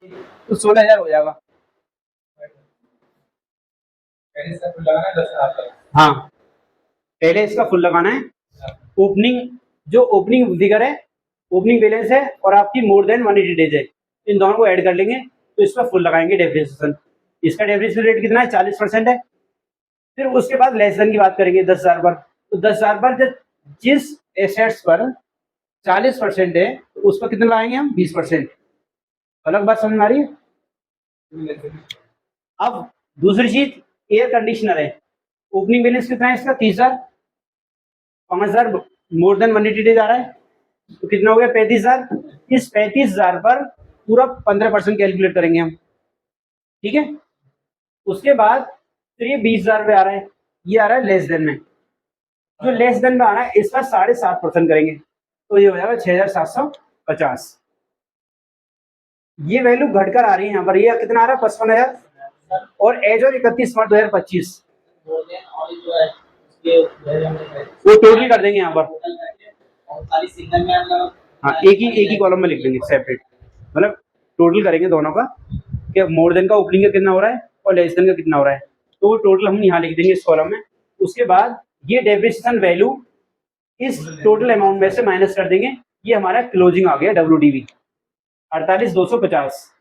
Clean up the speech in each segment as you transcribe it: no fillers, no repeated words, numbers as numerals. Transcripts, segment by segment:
तो 16,000 हो जाएगा। हाँ, पहले इसका फुल लगाना है। ओपनिंग, जो ओपनिंग फिगर है, ओपनिंग बैलेंस है और आपकी मोर देन 180 डेज है, इन दोनों को ऐड कर लेंगे तो इसका फुल लगाएंगे डेप्रिसिएशन। इसका डेप्रिसिएशन रेट कितना है? 40% है। फिर उसके बाद लेस देन की बात करेंगे 10,000 पर। तो 10,000 पर जिस एसेट्स पर 40% है तो उस पर कितना लगाएंगे हम? 20%। अलग बात समझ में आ रही है? अब दूसरी चीज, एयर कंडीशनर है। ओपनिंग बैलेंस कितना है इसका? 30,000। 5,000 मोर देन 180 डेज आ रहा है तो कितना हो गया? 35,000। इस 35,000 पर पूरा 15% कैलकुलेट करेंगे हम, ठीक है। उसके बाद फिर ये 20,000 रुपये आ रहा है, ये आ रहा है लेस देन में। जो लेस देन में आ रहा है इसका 7.5% करेंगे तो ये हो जाएगा 6,750। ये वैल्यू घटकर आ रही है यहाँ पर। ये कितना आ रहा है? 55,000। और एज और 31 मार्च 2025 वो टोटल कर देंगे यहाँ पर। हाँ, एक ही कॉलम में लिख लेंगे सेपरेट, मतलब टोटल करेंगे दोनों का कि मोर देन का ओपनिंग का कितना हो रहा है और लेस देन का कितना हो रहा है, तो वो टोटल हम यहाँ लिख देंगे इस कॉलम में। उसके बाद ये डेप्रिसिएशन वैल्यू इस टोटल अमाउंट में से माइनस कर देंगे। ये हमारा क्लोजिंग आ गया WDV 48,250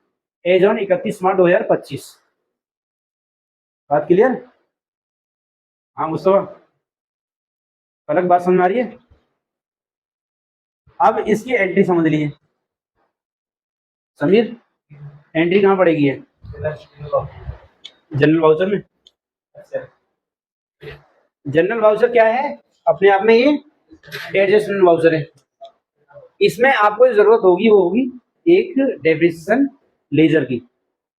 एज ऑन 31 मार्च 2025। बात क्लियर? हाँ मुस्तफा, अलग बात समझ आ रही है? अब इसकी एंट्री समझ लीजिए समीर, एंट्री कहाँ पड़ेगी है? जनरल वाउचर में। जनरल वाउचर क्या है? अपने आप में ये एडजस्टमेंट वाउचर है। इसमें आपको जरूरत होगी वो होगी एक डेप्रिसिएशन लेजर की।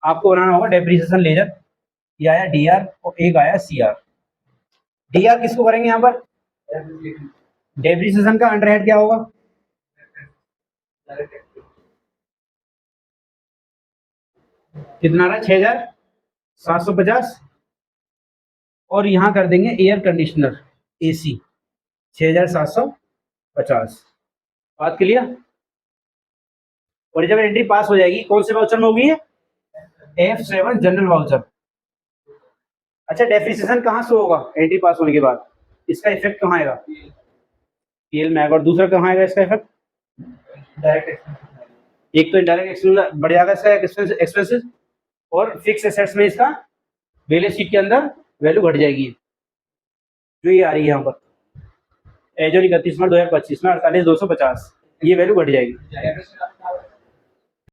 आपको बनाना होगा डेप्रिसिएशन लेजर। ये आया DR और एक आया CR। DR किसको करेंगे यहाँ पर? डेप्रिसिएशन का अंडरहेड क्या होगा? कितना रहा? 6,750। और यहाँ कर देंगे एयर कंडीशनर AC 6,750। बात क्लियर? और जब एंट्री पास हो जाएगी कौन से वाउचर में होगी? F7 general voucher. अच्छा, डेप्रिसिएशन कहाँ से होगा एंट्री पास होने के बाद? इसका इफेक्ट कहाँ आएगा? PL में आएगा। और दूसरा कहाँ आएगा इसका इफेक्ट? एक तो इनडायरेक्ट एक्सपेंस बढ़ जाएगा इसका एक्सपेंसेस, और फिक्स एसेट्स में इसका बैलेंस शीट के अंदर वैल्यू घट जाएगी जो ये आ रही है यहाँ पर एज ऑन 31 मार्च 2025 में 48,250। ये वैल्यू घट जाएगी।